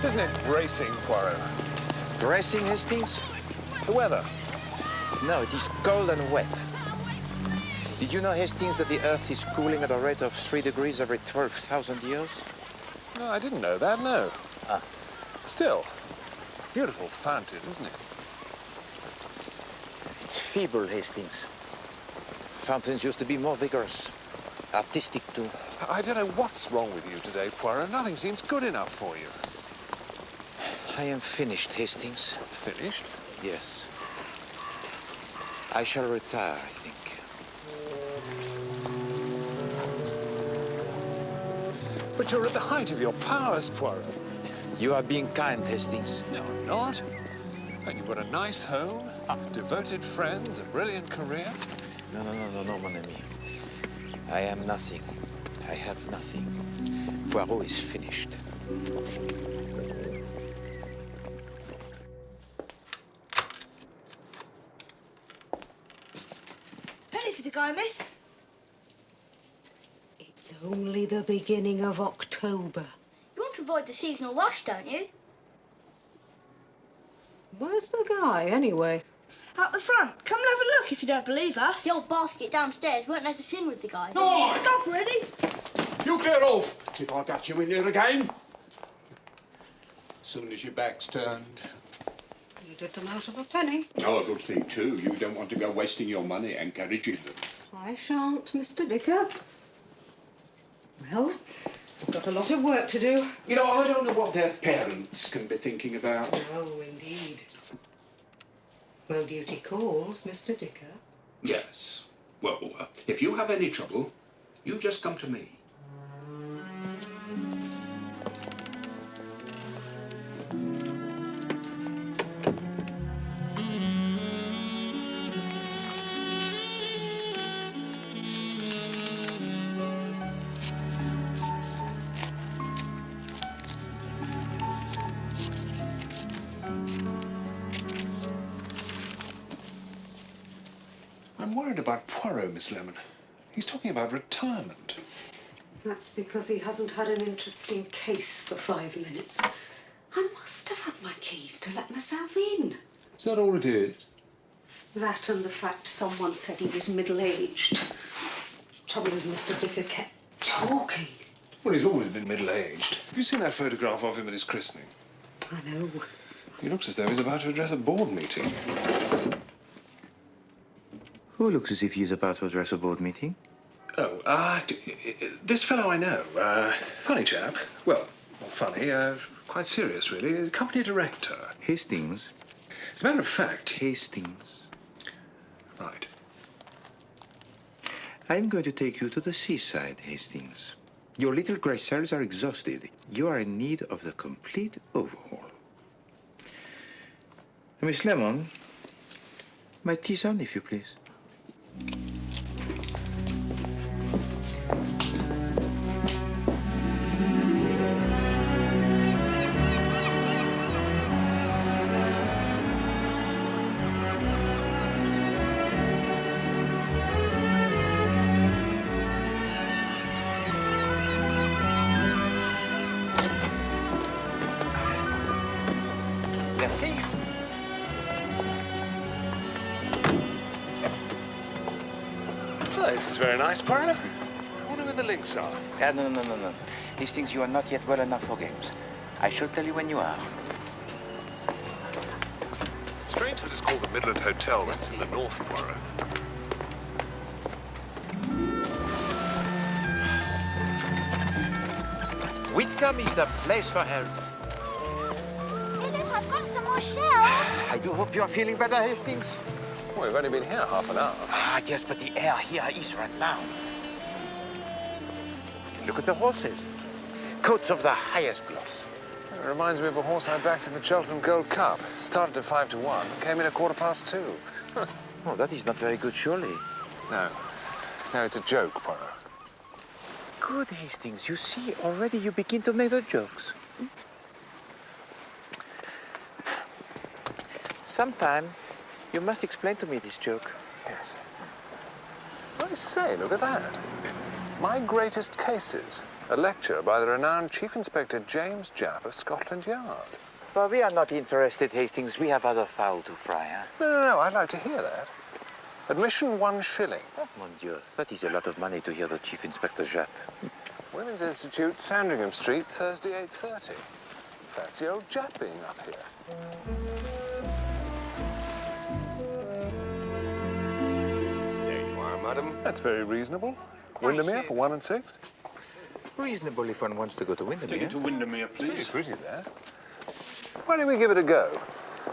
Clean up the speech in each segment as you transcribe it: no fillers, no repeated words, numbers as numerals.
Isn't it bracing, Poirot? Bracing, Hastings? The weather. No, it is cold and wet. Did you know, Hastings, that the Earth is cooling at a rate of 3 degrees every 12,000 years? No, I didn't know that, no. Ah. Still, beautiful fountain, isn't it? It's feeble, Hastings. Fountains used to be more vigorous. Artistic, too. I don't know what's wrong with you today, Poirot. Nothing seems good enough for you. I am finished, Hastings. Finished? Yes. I shall retire, I think. But you're at the height of your powers, Poirot. You are being kind, Hastings. No, I'm not. And you've got a nice home, devoted friends, a brilliant career. No, mon ami. I am nothing. I have nothing. Poirot is finished. Penny for the guy, miss. It's only the beginning of October. You want to avoid the seasonal rush, don't you? Where's the guy, anyway? Out the front. Come and have a look if you don't believe us. The old basket downstairs won't let us in with the guy. No! Stop, ready? You clear off if I catch you in there again. Soon as your back's turned. You did them out of a penny. Oh, a good thing, too. You don't want to go wasting your money encouraging them. I shan't, Mr. Dicker. Well, I've got a lot of work to do. You know, I don't know what their parents can be thinking about. Oh, indeed. Well, duty calls, Mr. Dicker. Yes. Well, if you have any trouble, you just come to me. I'm worried about Poirot, Miss Lemon. He's talking about retirement. That's because he hasn't had an interesting case for 5 minutes. I must have had my keys to let myself in. Is that all it is? That and the fact someone said he was middle-aged. Trouble is, Mr. Dicker kept talking. Well, he's always been middle-aged. Have you seen that photograph of him at his christening? I know. He looks as though he's about to address a board meeting. Who looks as if he is about to address a board meeting? Oh, this fellow I know. Funny chap. Well, not funny, quite serious, really. Company director. Hastings? As a matter of fact... Hastings. Right. I'm going to take you to the seaside, Hastings. Your little grey cells are exhausted. You are in need of the complete overhaul. Miss Lemon, my tisane, if you please. Merci. Well, this is very nice, Poirot. I wonder where the links are. No. Hastings, you are not yet well enough for games. I shall tell you when you are. Strange that it's called the Midland Hotel. That's in the north, Poirot. Whitcomb is the place for health. Hey, look, I've got some more shells. I do hope you are feeling better, Hastings. Well, we've only been here half an hour. Ah, yes, but the air here is right now. Look at the horses. Coats of the highest gloss. It reminds me of a horse I backed in the Cheltenham Gold Cup. Started at 5 to 1, came in at 2:15. Oh, that is not very good, surely. No, it's a joke, Poirot. Good, Hastings. You see, already you begin to make the jokes. Sometime, you must explain to me this joke. Yes. I say, look at that. My greatest cases. A lecture by the renowned Chief Inspector James Japp of Scotland Yard. But we are not interested, Hastings. We have other fowl to fry, huh? No, I'd like to hear that. Admission 1 shilling. Oh, mon Dieu, that is a lot of money to hear the Chief Inspector Japp. Women's Institute, Sandringham Street, Thursday, 8:30. Fancy old Japp being up here. There you are, madam. That's very reasonable. Windermere for 1 and 6. Reasonable if one wants to go to Take Windermere. it to Windermere, Pretty please. pretty there. Why don't we give it a go?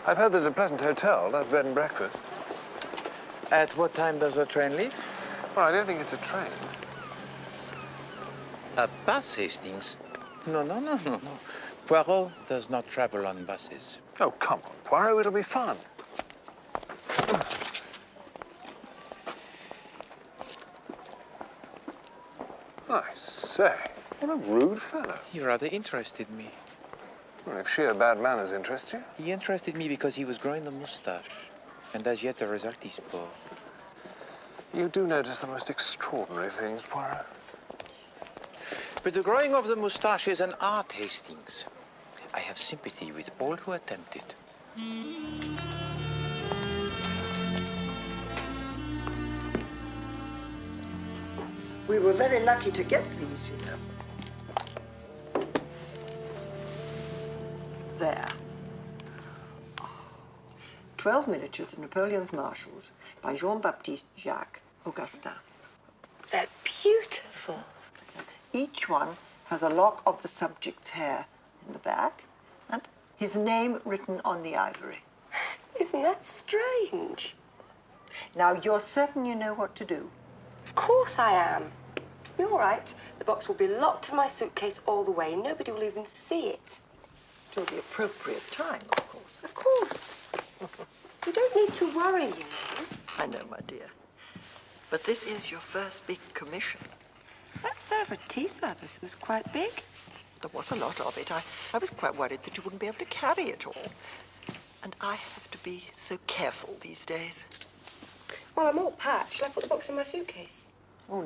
I've heard there's a pleasant hotel, that's bed and breakfast. At what time does the train leave? Well, I don't think it's a train. A bus, Hastings? No. Poirot does not travel on buses. Oh, come on, Poirot, it'll be fun. I say, what a rude fellow. He rather interested me. Well, if sheer bad manners interest you. He interested me because he was growing the moustache. And as yet the result is poor. You do notice the most extraordinary things, Poirot. But the growing of the moustache is an art, Hastings. I have sympathy with all who attempt it. We were very lucky to get these, you know. There. 12 miniatures of Napoleon's marshals by Jean-Baptiste Jacques Augustin. They're beautiful. Each one has a lock of the subject's hair in the back and his name written on the ivory. Isn't that strange? Now, you're certain you know what to do? Of course I am. You're all right. The box will be locked in my suitcase all the way. Nobody will even see it. Till the appropriate time, of course. Of course. You don't need to worry, you know. I know, my dear. But this is your first big commission. That server tea service was quite big. There was a lot of it. I was quite worried that you wouldn't be able to carry it all. And I have to be so careful these days. Well, I'm all packed. Shall I put the box in my suitcase? Oh,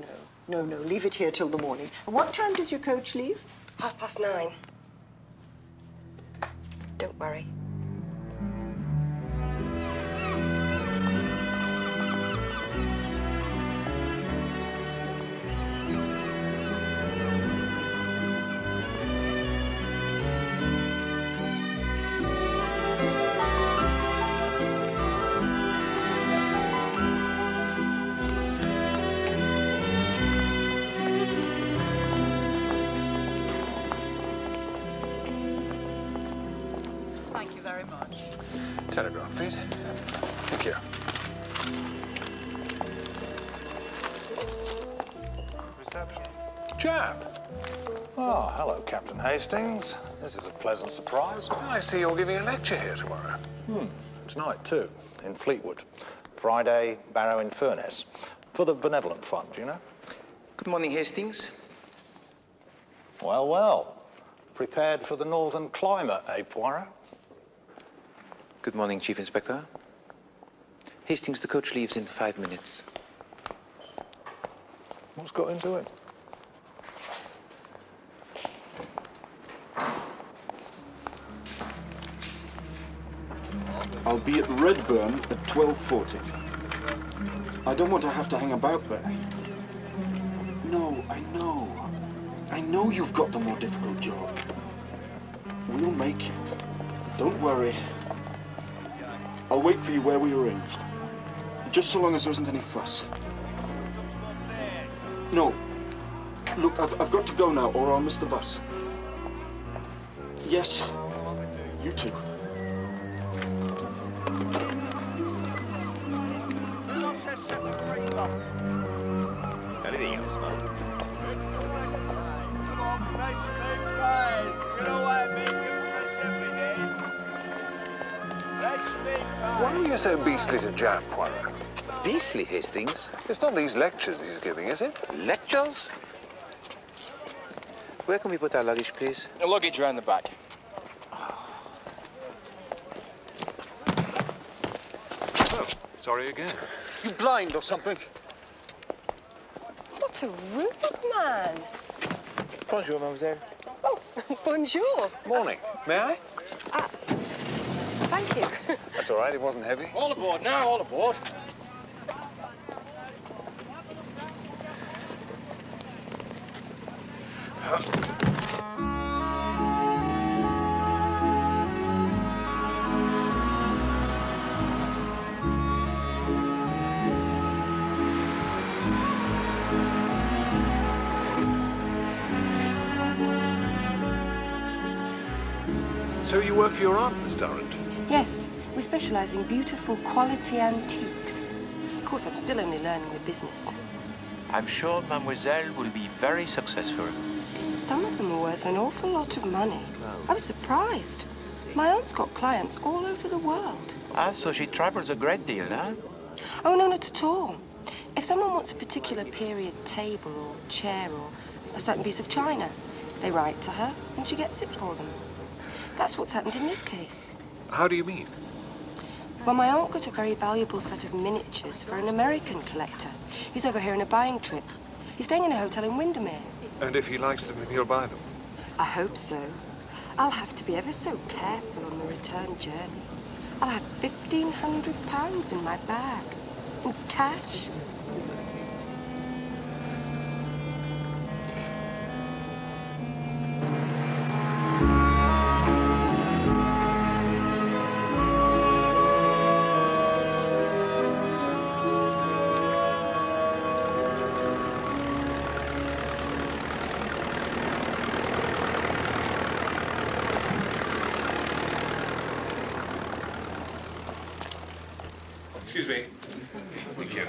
no. No. Leave it here till the morning. And what time does your coach leave? 9:30. Don't worry. Thank you very much. Telegraph, please. Thank you. Reception. Japp! Oh, hello, Captain Hastings. This is a pleasant surprise. I see you're giving a lecture here tomorrow. Tonight, too, in Fleetwood. Friday, Barrow in Furness. For the Benevolent Fund, you know? Good morning, Hastings. Well. Prepared for the northern climate, eh, Poirot? Good morning, Chief Inspector. Hastings, the coach leaves in 5 minutes. What's got into it? I'll be at Redburn at 12:40. I don't want to have to hang about there. No, I know. I know you've got the more difficult job. We'll make it. Don't worry. I'll wait for you where we arranged. Just so long as there isn't any fuss. No. Look, I've got to go now or I'll miss the bus. Yes. You too. Anything else, man? Why are you so beastly to Japp, Poirot? Beastly, Hastings. It's not these lectures he's giving, is it? Lectures? Where can we put our luggage, please? The luggage around the back. Oh, sorry again. You blind or something? What a rude man. Bonjour, mademoiselle. Oh, bonjour. Morning. May I? Thank you. That's all right. It wasn't heavy. All aboard now, all aboard. So you work for your aunt, Miss Durrant? Yes, we specialise in beautiful quality antiques. Of course, I'm still only learning the business. I'm sure mademoiselle will be very successful. Some of them are worth an awful lot of money. I was surprised. My aunt's got clients all over the world. Ah, so she travels a great deal, huh? Oh, no, not at all. If someone wants a particular period table or chair or a certain piece of china, they write to her and she gets it for them. That's what's happened in this case. How do you mean? Well, my aunt got a very valuable set of miniatures for an American collector. He's over here on a buying trip. He's staying in a hotel in Windermere. And if he likes them, he'll buy them? I hope so. I'll have to be ever so careful on the return journey. I'll have £1,500 in my bag. In cash. Excuse me. Thank you.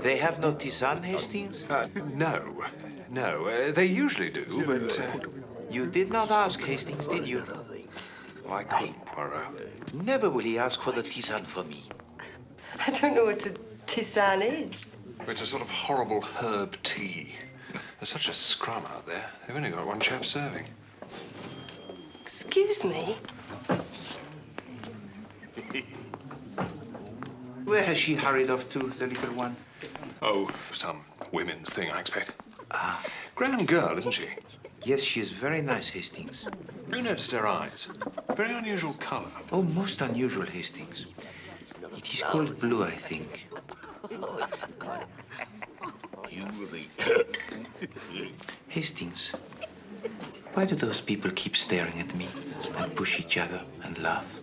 They have no tisane, Hastings? No. No. They usually do, but... You did not ask, Hastings, did you? I couldn't, Poirot. Never will he ask for the tisane for me. I don't know what a tisane is. It's a sort of horrible herb tea. There's such a scrum out there. They've only got one chap serving. Excuse me? Where has she hurried off to, the little one? Oh, some women's thing, I expect. Grand girl, isn't she? Yes, she is very nice, Hastings. You noticed her eyes? Very unusual colour. Oh, most unusual, Hastings. It is called blue, I think. Hastings, why do those people keep staring at me and push each other and laugh?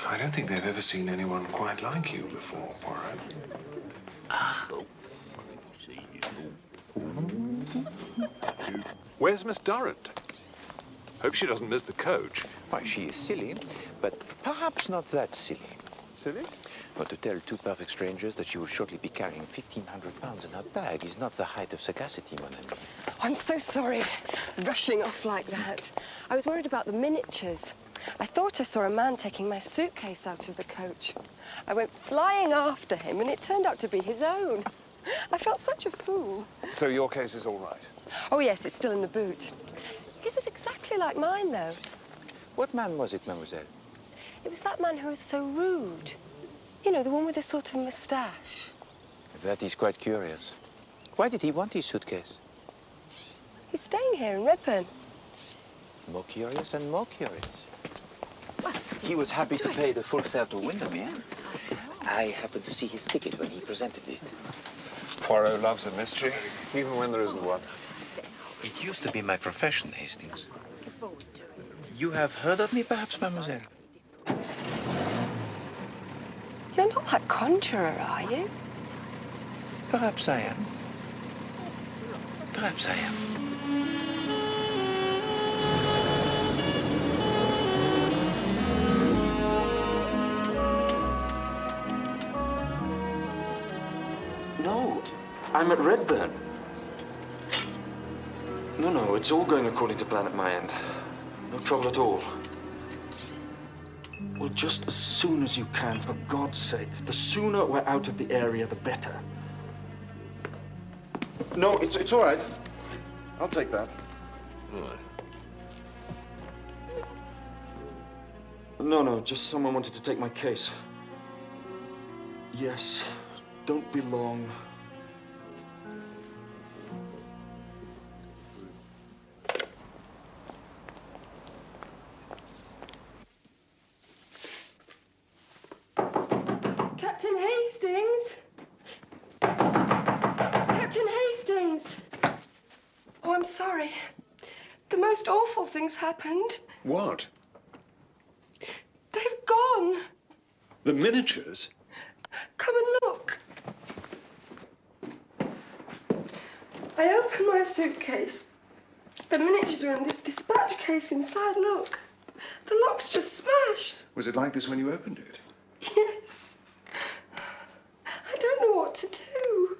I don't think they've ever seen anyone quite like you before, Poirot. Where's Miss Durrant? Hope she doesn't miss the coach. Why, she is silly, but perhaps not that silly. Silly? But to tell two perfect strangers that she will shortly be carrying £1,500 in her bag is not the height of sagacity, mon ami. I'm so sorry, rushing off like that. I was worried about the miniatures. I thought I saw a man taking my suitcase out of the coach. I went flying after him, and it turned out to be his own. I felt such a fool. So your case is all right? Oh, yes, it's still in the boot. His was exactly like mine, though. What man was it, mademoiselle? It was that man who was so rude. You know, the one with the sort of moustache. That is quite curious. Why did he want his suitcase? He's staying here in Redburn. More curious and more curious. He was happy to pay the full fare to Windermere. I happened to see his ticket when he presented it. Poirot loves a mystery, even when there isn't one. It used to be my profession, Hastings. You have heard of me, perhaps, mademoiselle? You're not that conjurer, are you? Perhaps I am. Perhaps I am. No, I'm at Redburn. No, it's all going according to plan at my end. No trouble at all. Well, just as soon as you can, for God's sake. The sooner we're out of the area, the better. No, it's all right. I'll take that. No, just someone wanted to take my case. Yes, don't be long. Captain Hastings? Captain Hastings! Oh, I'm sorry. The most awful thing's happened. What? They've gone. The miniatures? Come and look. I opened my suitcase. The miniatures are in this dispatch case inside. Look. The lock's just smashed. Was it like this when you opened it? Yes. I don't know what to do.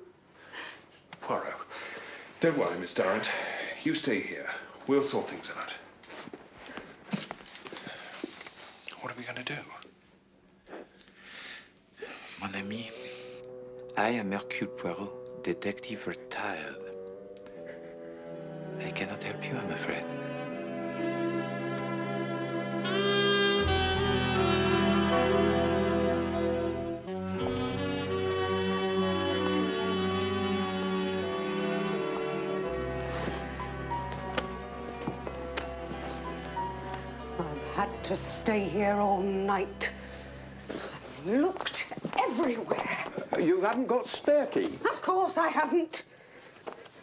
Poirot, don't worry, Miss Durrant. You stay here. We'll sort things out. What are we going to do? Mon ami, I am Hercule Poirot, detective retired. I cannot help you, I'm afraid. I've had to stay here all night. I've looked everywhere. You haven't got spare key? Of course I haven't.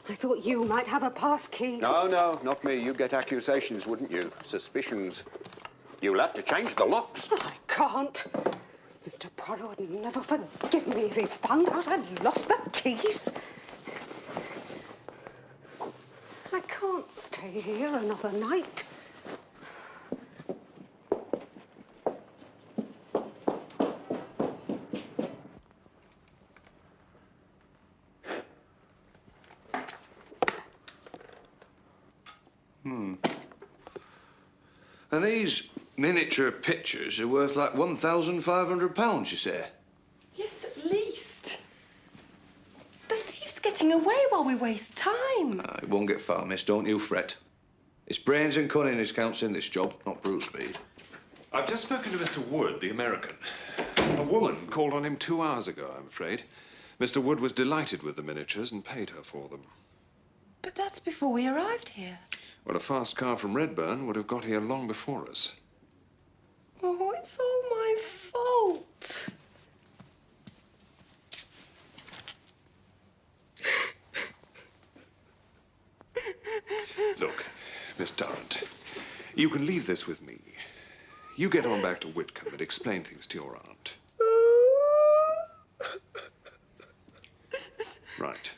I thought you might have a pass key. No, no, not me. You get accusations, wouldn't you? Suspicions. You'll have to change the locks. I can't. Mr. Poirot would never forgive me if he found out I'd lost the keys. I can't stay here another night. And these miniature pictures are worth like £1,500, you say? Yes, at least. The thief's getting away while we waste time. It won't get far, miss. Don't you fret. It's brains and cunning counts in this job, not brute speed. I've just spoken to Mr. Wood, the American. A woman called on him 2 hours ago, I'm afraid. Mr. Wood was delighted with the miniatures and paid her for them. But that's before we arrived here. Well, a fast car from Redburn would have got here long before us. Oh, it's all my fault. Look, Miss Durrant, you can leave this with me. You get on back to Whitcomb and explain things to your aunt. Right.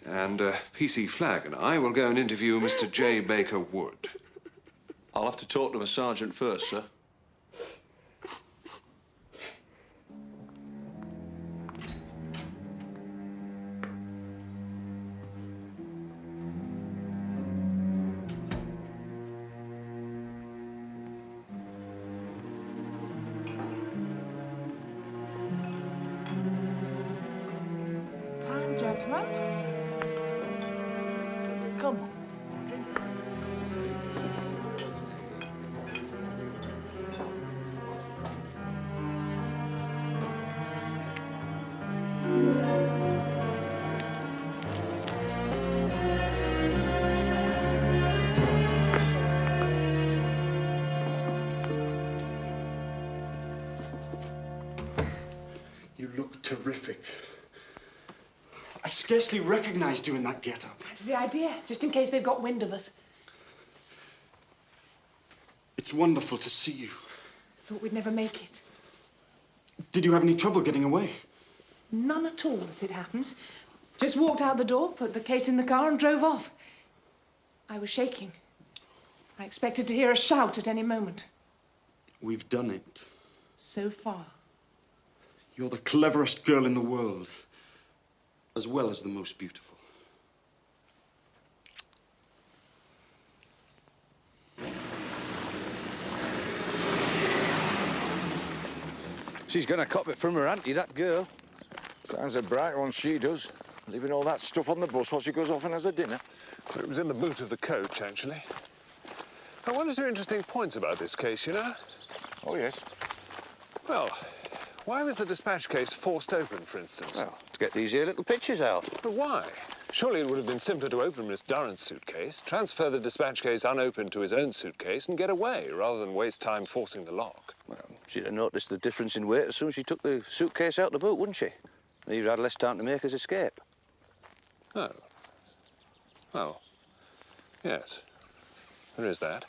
And PC Flagg and I will go and interview Mr. J. Baker Wood. I'll have to talk to my sergeant first, sir. Time, gentlemen. Come on. You look terrific. I scarcely recognized you in that get-up. That's the idea, just in case they've got wind of us. It's wonderful to see you. Thought we'd never make it. Did you have any trouble getting away? None at all, as it happens. Just walked out the door, put the case in the car and drove off. I was shaking. I expected to hear a shout at any moment. We've done it. So far. You're the cleverest girl in the world, as well as the most beautiful. She's gonna cop it from her auntie, that girl. Sounds a bright one, she does. Leaving all that stuff on the bus while she goes off and has a dinner. It was in the boot of the coach, actually. One or two interesting points about this case, you know? Oh, yes. Well, Why was the dispatch case forced open, for instance? Well, to get these here little pictures out. But why? Surely it would have been simpler to open Miss Durrant's suitcase, transfer the dispatch case unopened to his own suitcase and get away, rather than waste time forcing the lock. Well, she'd have noticed the difference in weight as soon as she took the suitcase out the boot, wouldn't she? You'd had less time to make his escape. Oh. Well, yes. There is that.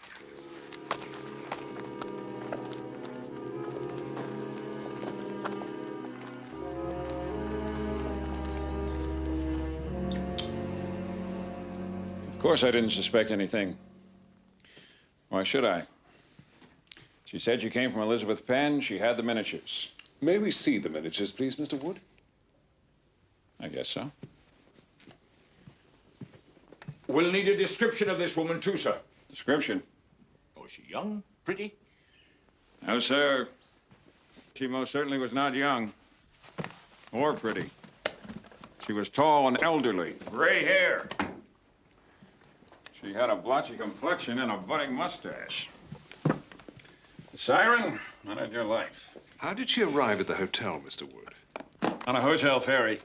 Of course I didn't suspect anything. Why should I? She said she came from Elizabeth Penn. She had the miniatures. May we see the miniatures, please, Mr. Wood? I guess so. We'll need a description of this woman, too, sir. Description? Was she young? Pretty? No, sir. She most certainly was not young. Or pretty. She was tall and elderly. Gray hair. She had a blotchy complexion and a budding mustache. Siren, not in your life. How did she arrive at the hotel, Mr. Wood? On a hotel ferry.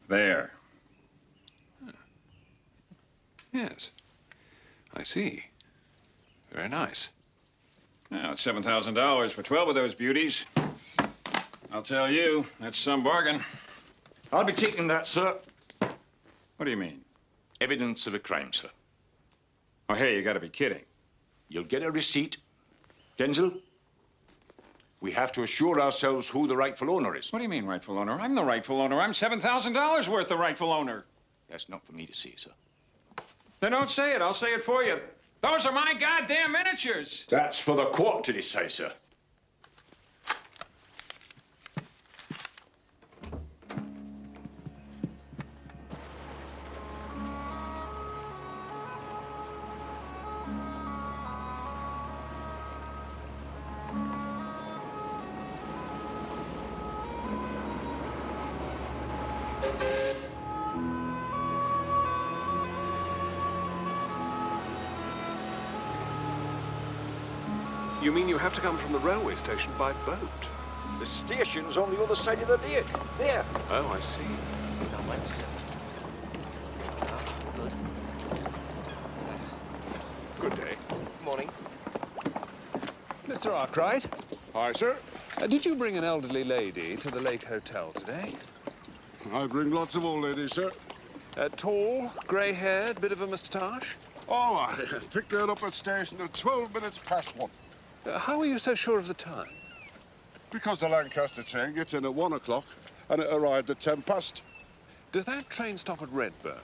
There. Yes. I see. Very nice. Now, it's $7,000 for 12 of those beauties. I'll tell you, that's some bargain. I'll be taking that, sir. What do you mean? Evidence of a crime, sir. Oh, hey, you gotta be kidding. You'll get a receipt. Denzel, we have to assure ourselves who the rightful owner is. What do you mean, rightful owner? I'm the rightful owner. I'm $7,000 worth the rightful owner. That's not for me to see, sir. Then don't say it. I'll say it for you. Those are my goddamn miniatures. That's for the court to decide, sir. You mean you have to come from the railway station by boat? The station's on the other side of the lake. There. Oh, I see. Now, Wednesday. Good. Good day. Morning. Mr. Arkwright, Hi, sir. did you bring an elderly lady to the Lake Hotel today? I bring lots of old ladies, sir. Tall, grey-haired, bit of a moustache? Oh, I picked her up at station at 12 minutes past 1. How are you so sure of the time? Because the Lancaster train gets in at 1 o'clock and it arrived at 10 past. Does that train stop at Redburn?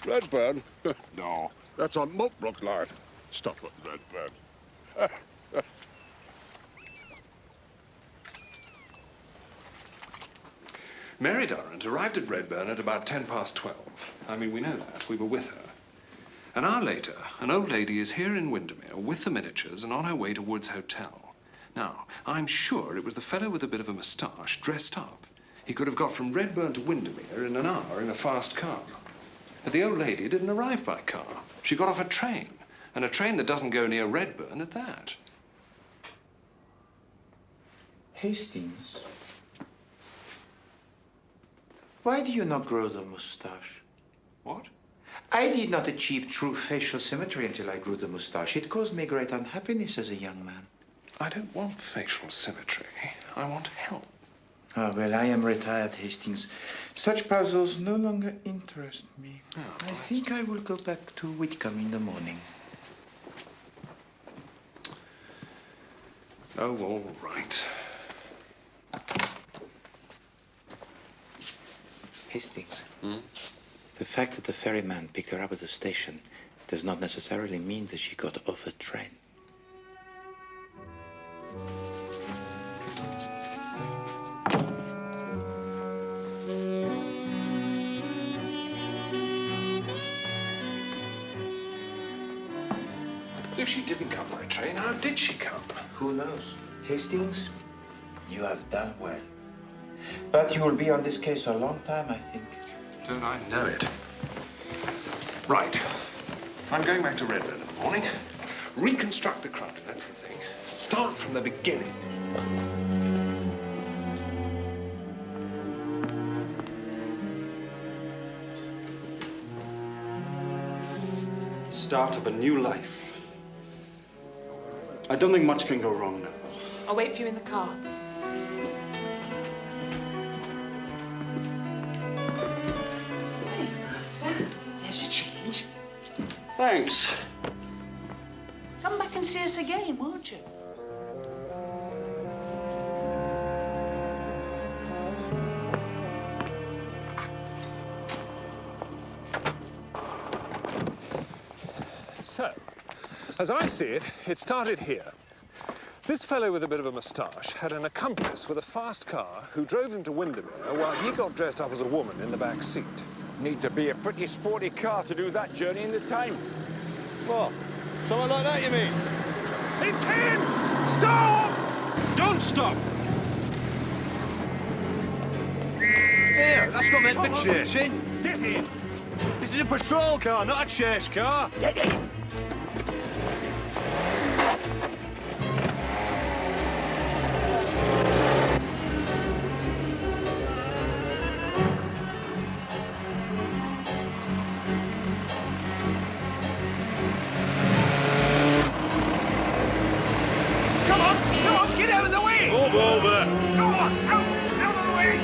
Redburn? No, that's on Multbrook line. Stop at Redburn. Mary Durrant arrived at Redburn at about 12:10. I mean, we know that. We were with her. An hour later, an old lady is here in Windermere with the miniatures and on her way to Wood's Hotel. Now, I'm sure it was the fellow with a bit of a moustache dressed up. He could have got from Redburn to Windermere in an hour in a fast car. But the old lady didn't arrive by car. She got off a train, and a train that doesn't go near Redburn at that. Hastings, why do you not grow the moustache? What? I did not achieve true facial symmetry until I grew the moustache. It caused me great unhappiness as a young man. I don't want facial symmetry. I want help. Ah, well, I am retired, Hastings. Such puzzles no longer interest me. Oh, I think I will go back to Whitcomb in the morning. Oh, all right. Hastings, the fact that the ferryman picked her up at the station does not necessarily mean that she got off a train. If she didn't come by train, how did she come? Who knows? Hastings, you have done well. But you will be on this case a long time, I think. Don't I know it? Right. I'm going back to Redburn in the morning. Reconstruct the crime, that's the thing. Start from the beginning. Start of a new life. I don't think much can go wrong now. I'll wait for you in the car. Hey, Master, there's your change. Thanks. Come back and see us again, won't you? So, as I see it, it started here. This fellow with a bit of a moustache had an accomplice with a fast car who drove him to Windermere while he got dressed up as a woman in the back seat. Need to be a pretty sporty car to do that journey in the time. What? Something like that, you mean? It's him! Stop! Don't stop! Here, that's not meant for chasing. Get in! This is a patrol car, not a chase car. Get in! Get out of the way! Move over! Go on! Out of the way!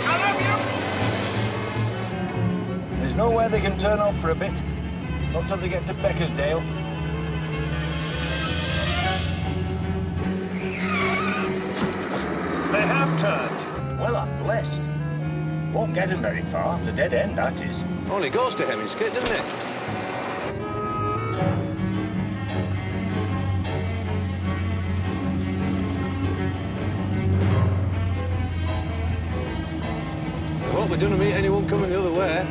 I'll have you! There's nowhere they can turn off for a bit. Not till they get to Beckersdale. They have turned. Well, I'm blessed. Won't get them very far. It's a dead end, that is. Only goes to Hastings, doesn't it? I hope we don't meet anyone coming the other way.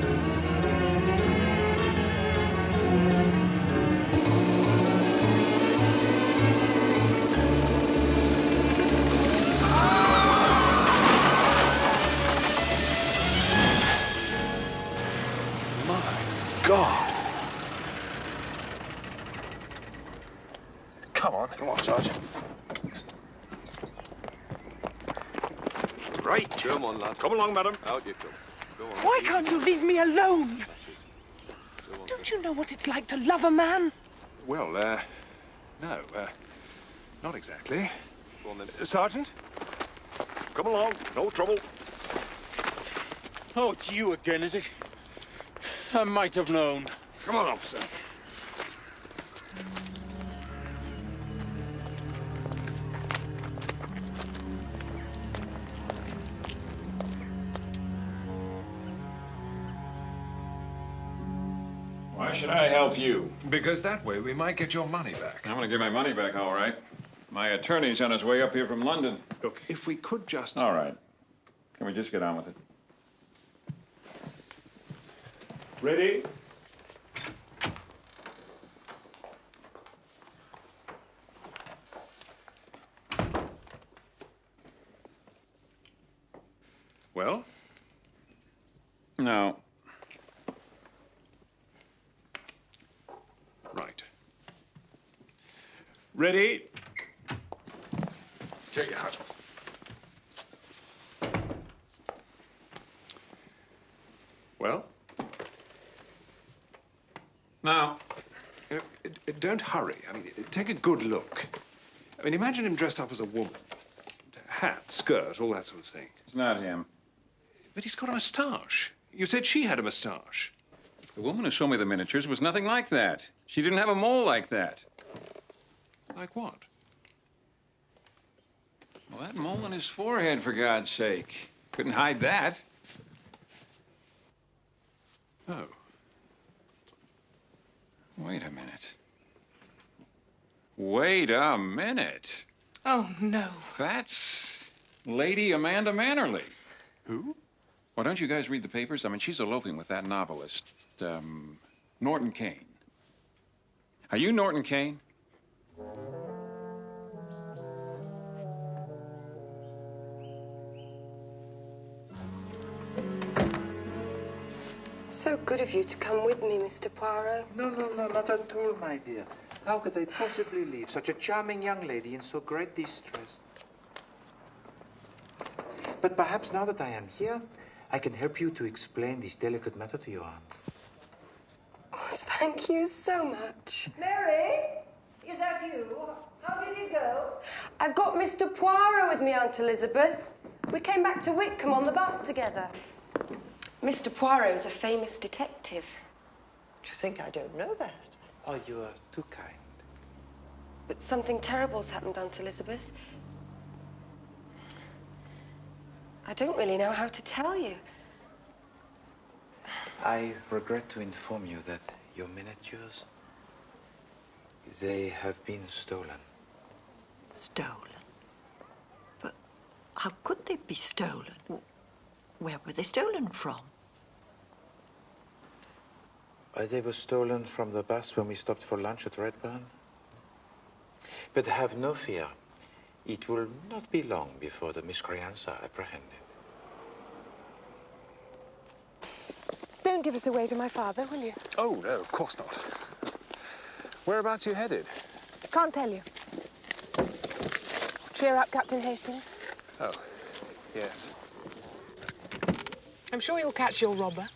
God! Come on, Sergeant. Right. Come on, lad. Come along, madam. Out you come. Go on. Why can't you leave me alone? Don't you know what it's like to love a man? Well, no, not exactly. Go on, then. Sergeant? Come along. No trouble. Oh, it's you again, is it? I might have known. Come on, officer. Why should I help you? Because that way we might get your money back. I'm gonna get my money back, all right. My attorney's on his way up here from London. Look, if we could just... All right. Can we just get on with it? Ready? Well? No. Right. Ready? Take your hat off. Well? Now. Don't hurry. I mean, take a good look. I mean, imagine him dressed up as a woman. Hat, skirt, all that sort of thing. It's not him. But he's got a moustache. You said she had a moustache. The woman who showed me the miniatures was nothing like that. She didn't have a mole like that. Like what? Well, that mole on his forehead, for God's sake. Couldn't hide that. Oh. Wait a minute. Wait a minute. Oh, no. That's Lady Amanda Mannerly. Who? Why don't you guys read the papers? I mean, she's eloping with that novelist, Norton Kane. Are you Norton Kane? so good of you to come with me, Mr. Poirot. No, not at all, my dear. How could I possibly leave such a charming young lady in so great distress? But perhaps now that I am here, I can help you to explain this delicate matter to your aunt. Oh, thank you so much. Mary, is that you? How did it go? I've got Mr. Poirot with me, Aunt Elizabeth. We came back to Whitcomb on the bus together. Mr. Poirot's a famous detective. Do you think I don't know that? Oh, you are too kind. But something terrible's happened, Aunt Elizabeth. I don't really know how to tell you. I regret to inform you that your miniatures, they have been stolen. Stolen? But how could they be stolen? Where were they stolen from? They were stolen from the bus when we stopped for lunch at Redburn. But have no fear. It will not be long before the miscreants are apprehended. Don't give us away to my father, will you? Oh, no, of course not. Whereabouts are you headed? Can't tell you. Cheer up, Captain Hastings. Oh, yes. I'm sure you'll catch your robber.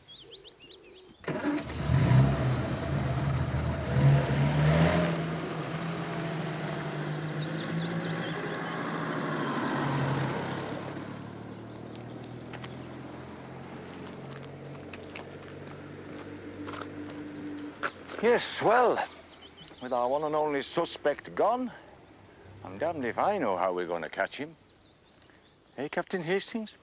Yes, well, with our one and only suspect gone, I'm damned if I know how we're going to catch him. Hey, Captain Hastings?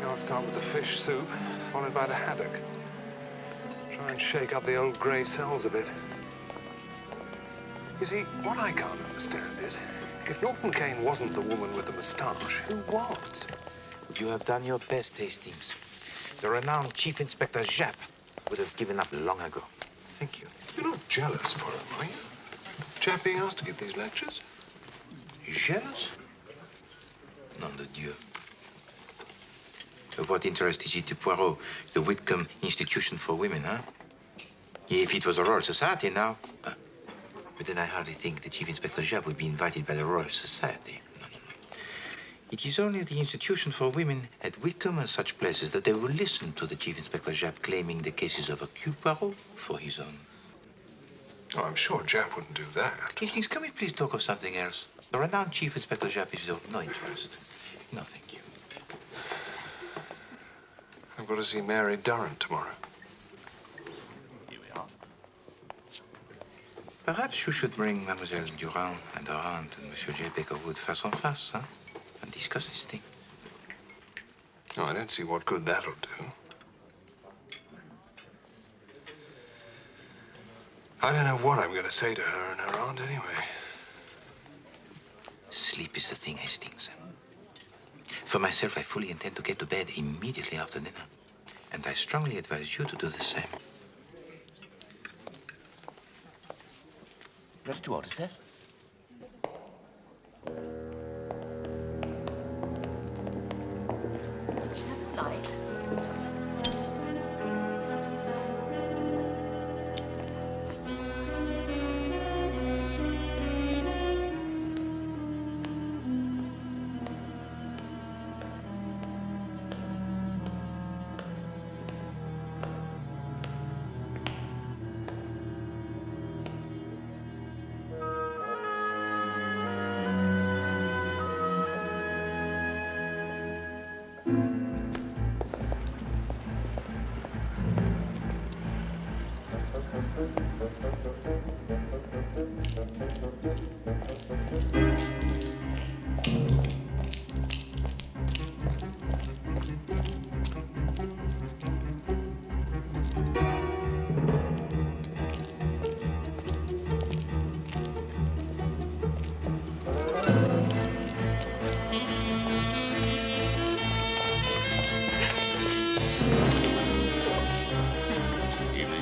I'll start with the fish soup, followed by the haddock. Try and shake up the old grey cells a bit. You see, what I can't understand is, if Norton Kane wasn't the woman with the moustache, who was? You have done your best, Hastings. The renowned Chief Inspector Japp would have given up long ago. Thank you. You're not jealous, Poirot, are you? Japp being asked to give these lectures? Jealous? Nom de Dieu. Of what interest is it to Poirot, the Whitcomb Institution for Women, huh? If it was a Royal Society now. But then I hardly think the Chief Inspector Japp would be invited by the Royal Society. No. It is only the Institution for Women at Whitcomb and such places that they will listen to the Chief Inspector Japp claiming the cases of Hercule Poirot for his own. Oh, I'm sure Japp wouldn't do that. Hastings, can we please talk of something else? The renowned Chief Inspector Japp is of no interest. No, thank you. I've got to see Mary Durrant tomorrow. Here we are. Perhaps you should bring Mademoiselle Durand and her aunt and Monsieur J. Bakerwood face en face, huh? And discuss this thing. Oh, I don't see what good that'll do. I don't know what I'm going to say to her and her aunt anyway. Sleep is the thing, Hastings. For myself, I fully intend to get to bed immediately after dinner. And I strongly advise you to do the same. Ready to order, sir? Light.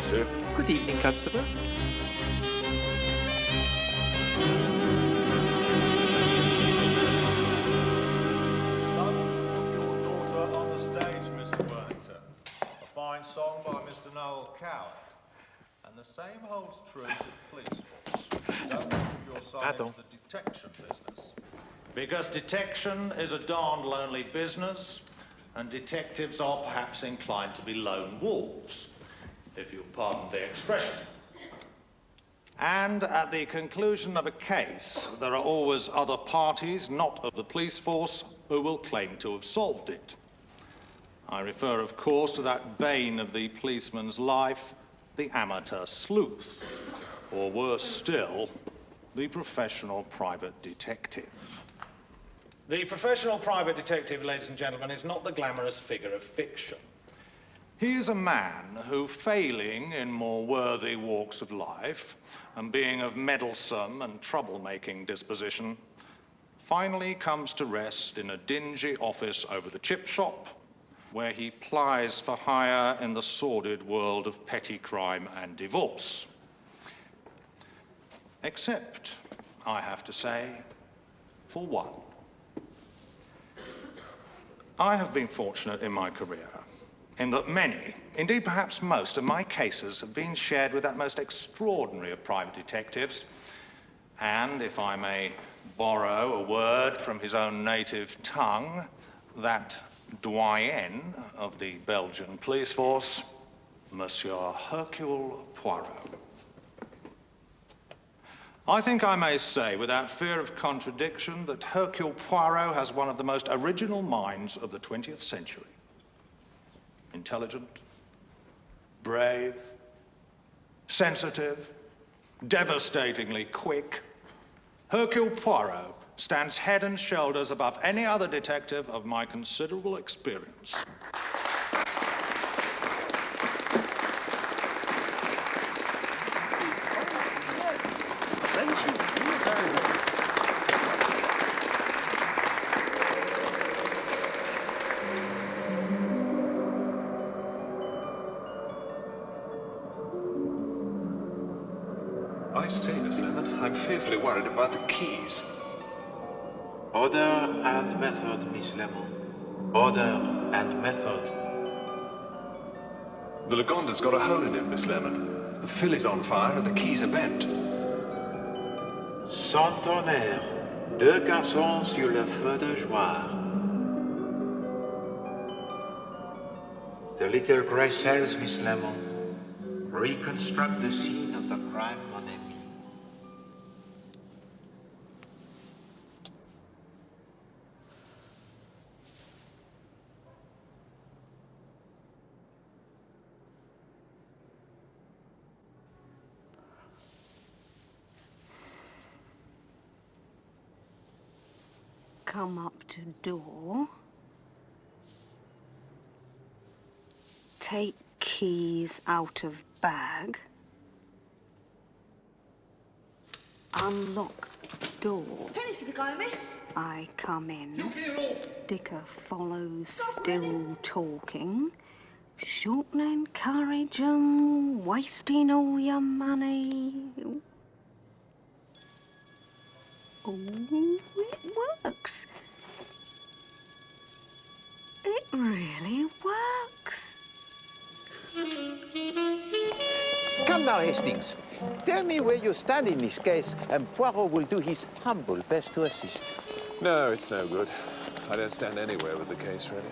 sir. Good evening, Constable. Your daughter on the stage, Mrs. Worthington. A fine song by Mr. Noel Coward. And the same holds true for the police force. Don't put your son into the detection business. Because detection is a darned lonely business, and detectives are perhaps inclined to be lone wolves, if you'll pardon the expression. And at the conclusion of a case, there are always other parties, not of the police force, who will claim to have solved it. I refer, of course, to that bane of the policeman's life, the amateur sleuth, or worse still, the professional private detective. The professional private detective, ladies and gentlemen, is not the glamorous figure of fiction. He is a man who, failing in more worthy walks of life, and being of meddlesome and trouble-making disposition, finally comes to rest in a dingy office over the chip shop, where he plies for hire in the sordid world of petty crime and divorce. Except, I have to say, for one. I have been fortunate in my career in that many, indeed perhaps most, of my cases have been shared with that most extraordinary of private detectives, and, if I may borrow a word from his own native tongue, that doyen of the Belgian police force, Monsieur Hercule Poirot. I think I may say, without fear of contradiction, that Hercule Poirot has one of the most original minds of the 20th century. Intelligent, brave, sensitive, devastatingly quick, Hercule Poirot stands head and shoulders above any other detective of my considerable experience. I say, Miss Lemon, I'm fearfully worried about the keys. Order and method, Miss Lemon. Order and method. The Lagonda's got a hole in it, Miss Lemon. The fill is on fire and the keys are bent. Sans tonnerre, deux garçons sur le feu de joie. The little grey cells, Miss Lemon, reconstruct the scene of the crime, mon ami. Come up to door. Take keys out of bag. Unlock door. Penny for the guy, miss. I come in. Dicker follows, still talking. Shouldn't encourage 'em, wasting all your money. Oh, it works. It really works. Come now, Hastings. Tell me where you stand in this case, and Poirot will do his humble best to assist. No, it's no good. I don't stand anywhere with the case ready.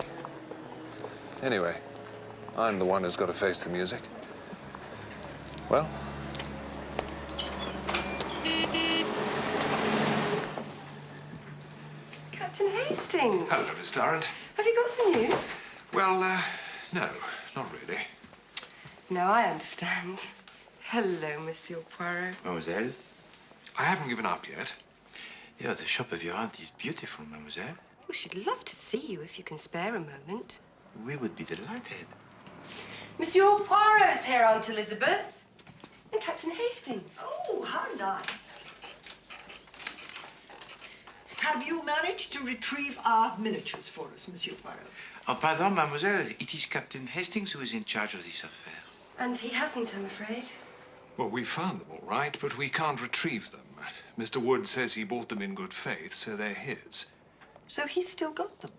Anyway, I'm the one who's got to face the music. Well? Captain Hastings. Hello, Miss Tarrant. Have you got some news? Well, no, not really. No, I understand. Hello, Monsieur Poirot. Mademoiselle? I haven't given up yet. Yeah, the shop of your aunt is beautiful, mademoiselle. Well, she'd love to see you if you can spare a moment. We would be delighted. Monsieur Poirot's here, Aunt Elizabeth. And Captain Hastings. Oh, how nice. Have you managed to retrieve our miniatures for us, Monsieur Poirot? Oh, pardon, mademoiselle. It is Captain Hastings who is in charge of this affair. And he hasn't, I'm afraid. Well, we found them all right, but we can't retrieve them. Mr. Wood says he bought them in good faith, so they're his. So he's still got them?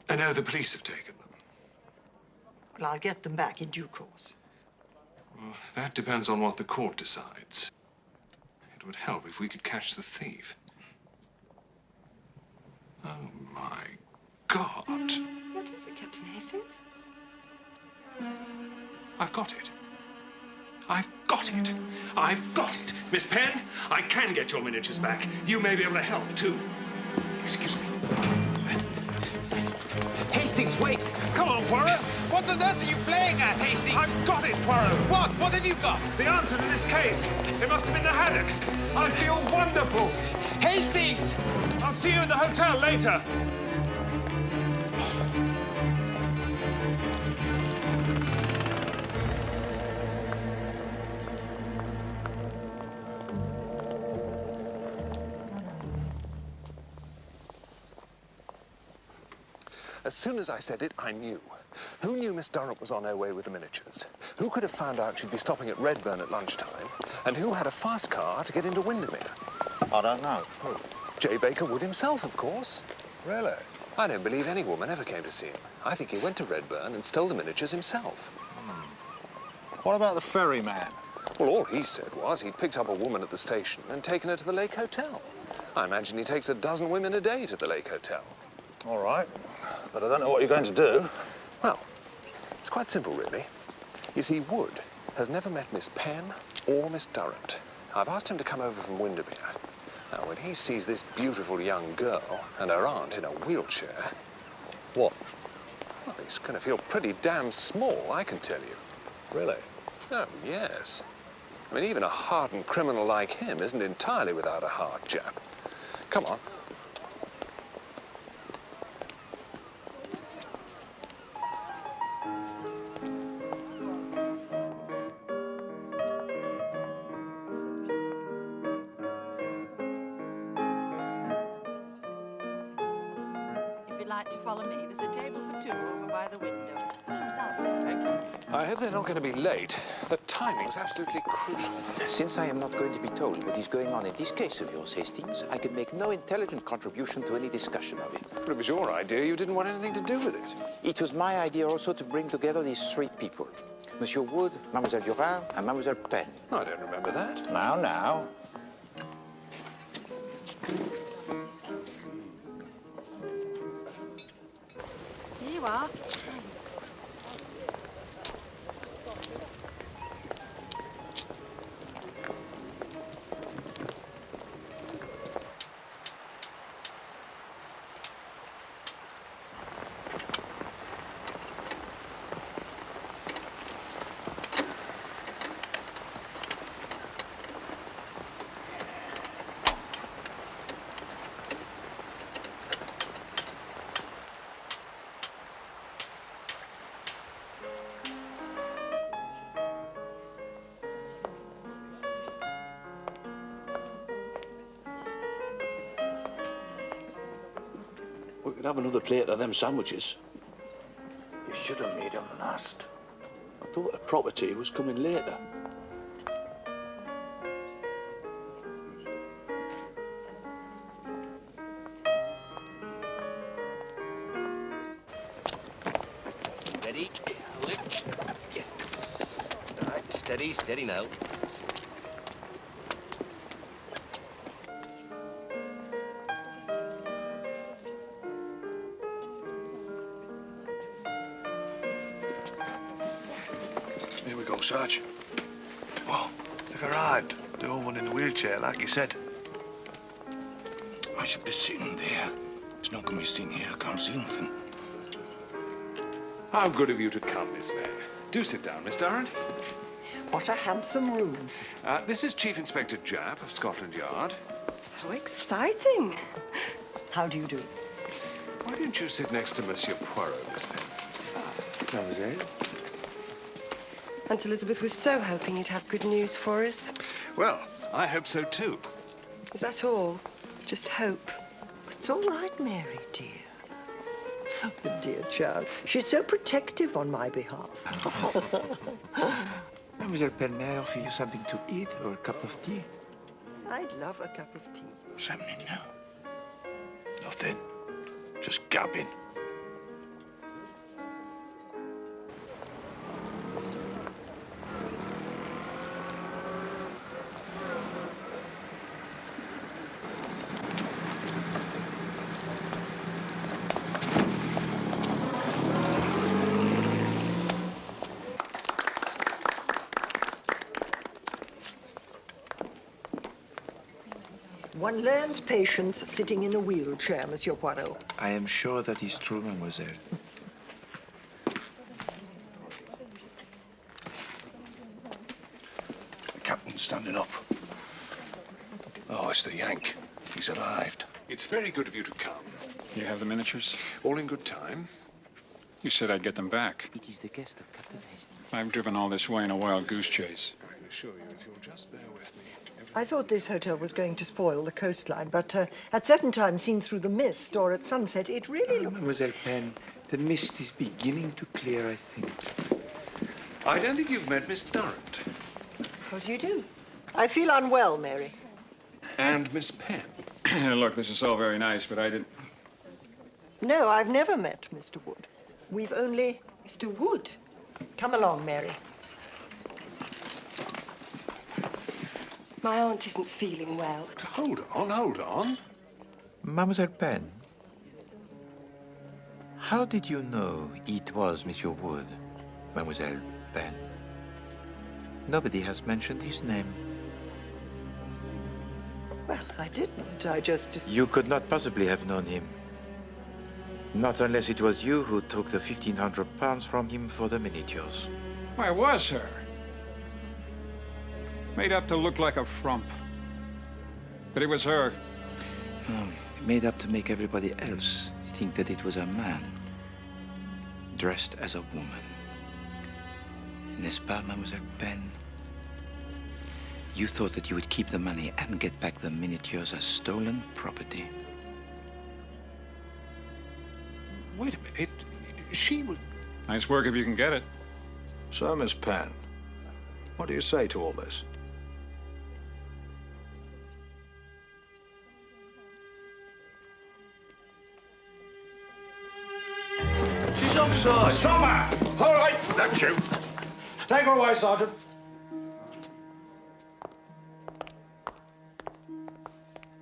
I know the police have taken them. Well, I'll get them back in due course. Well, that depends on what the court decides. It would help if we could catch the thief. Oh, my God. What is it, Captain Hastings? I've got it. I've got it. I've got it. Miss Penn, I can get your miniatures back. You may be able to help, too. Excuse me. Hastings, wait! Come on, Poirot. What on earth are you playing at, Hastings? I've got it, Poirot. What? What have you got? The answer to this case. It must have been the haddock. I feel wonderful. Hastings! I'll see you in the hotel later. As soon as I said it, I knew. Who knew Miss Durrant was on her way with the miniatures? Who could have found out she'd be stopping at Redburn at lunchtime? And who had a fast car to get into Windermere? I don't know. Who? J. Baker Wood himself, of course. Really? I don't believe any woman ever came to see him. I think he went to Redburn and stole the miniatures himself. What about the ferryman? Well, all he said was he'd picked up a woman at the station and taken her to the Lake Hotel. I imagine he takes a dozen women a day to the Lake Hotel. All right. But I don't know what you're going to do. Well, it's quite simple, really. You see, Wood has never met Miss Penn or Miss Durrant. I've asked him to come over from Windermere. Now, when he sees this beautiful young girl and her aunt in a wheelchair... What? Well, he's going to feel pretty damn small, I can tell you. Really? Oh, yes. I mean, even a hardened criminal like him isn't entirely without a heart, Jap. Come on. To follow me. There's a table for two over by the window. Oh, lovely. Thank you. I hope they're not going to be late. The timing's absolutely crucial. Since I am not going to be told what is going on in this case of yours, Hastings, I can make no intelligent contribution to any discussion of it. But it was your idea. You didn't want anything to do with it. It was my idea also to bring together these three people. Monsieur Wood, Mademoiselle Durand, and Mademoiselle Penn. I don't remember that. Now. Here you are. We could have another plate of them sandwiches. You should have made them last. I thought the property was coming later. Ready? All right, steady now. Here we go, Sarge. Well, they've arrived. The old one in the wheelchair, like you said. I should be sitting there. It's not going to be seen here. I can't see nothing. How good of you to come, Miss May. Do sit down, Miss Durrant. What a handsome room. This is Chief Inspector Japp of Scotland Yard. How exciting. How do you do? Why don't you sit next to Monsieur Poirot, Miss Penn? Mademoiselle? Aunt Elizabeth was so hoping you'd have good news for us. Well, I hope so too. Is that all? Just hope? It's all right, Mary, dear. The dear child. She's so protective on my behalf. Mademoiselle Penn, may I offer you something to eat or a cup of tea? I'd love a cup of tea. What's happening now? Nothing. Just gabbing. One learns patience sitting in a wheelchair, Monsieur Poirot. I am sure that is true, mademoiselle. The captain's standing up. Oh, it's the Yank. He's arrived. It's very good of you to come. You have the miniatures? All in good time. You said I'd get them back. It is the guest of Captain Hastings. I've driven all this way in a wild goose chase. I can assure you, if you'll just bear with me. I thought this hotel was going to spoil the coastline, but at certain times, seen through the mist or at sunset, it really looks... Mademoiselle Penn, the mist is beginning to clear, I think. I don't think you've met Miss Durrant. How do you do? I feel unwell, Mary. And Miss Penn. Look, this is all very nice, but I didn't... No, I've never met Mr. Wood. We've only... Mr. Wood? Come along, Mary. My aunt isn't feeling well. Hold on. Mademoiselle Penn, how did you know it was Monsieur Wood, Mademoiselle Penn? Nobody has mentioned his name. Well, I didn't. I just... You could not possibly have known him. Not unless it was you who took the £1,500 from him for the miniatures. Why, was her? Made up to look like a frump. But it was her. Made up to make everybody else think that it was a man dressed as a woman. N'est-ce pas, Mademoiselle Penn? You thought that you would keep the money and get back the miniatures as stolen property. Wait a minute. She was... Nice work if you can get it. So, Miss Penn, what do you say to all this? She's offside. Stop her! All right, that's you. Take her away, Sergeant.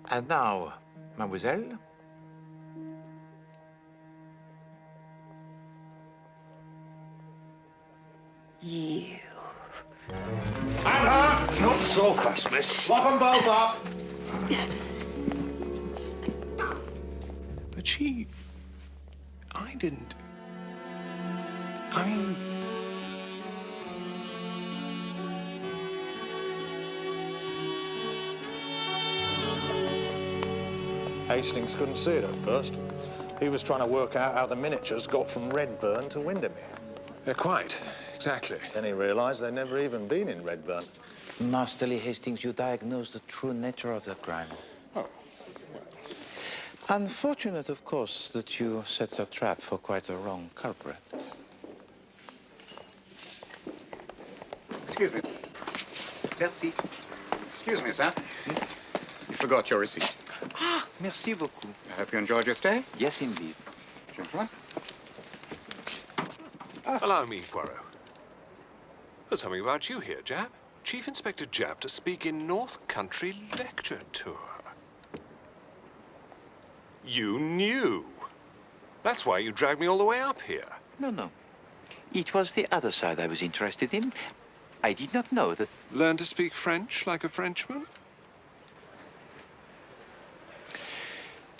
And now, Mademoiselle, You. And her! Not so fast, miss. Lock them both up. But she... I didn't... Hastings couldn't see it at first. He was trying to work out how the miniatures got from Redburn to Windermere. Quite. Exactly. Then he realised they'd never even been in Redburn. Masterly Hastings, you diagnosed the true nature of the crime. Oh, Unfortunate, of course, that you set a trap for quite a wrong culprit. Excuse me. Merci. Excuse me, sir. You forgot your receipt. Ah, merci beaucoup. I hope you enjoyed your stay. Yes, indeed. Gentlemen. Allow me, Poirot. There's something about you here, Jap. Chief Inspector Jap to speak in North Country lecture tour. You knew. That's why you dragged me all the way up here. No. It was the other side I was interested in. I did not know that... Learn to speak French like a Frenchman?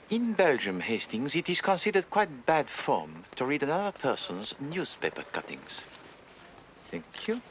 In Belgium, Hastings, it is considered quite bad form to read another person's newspaper cuttings. Thank you.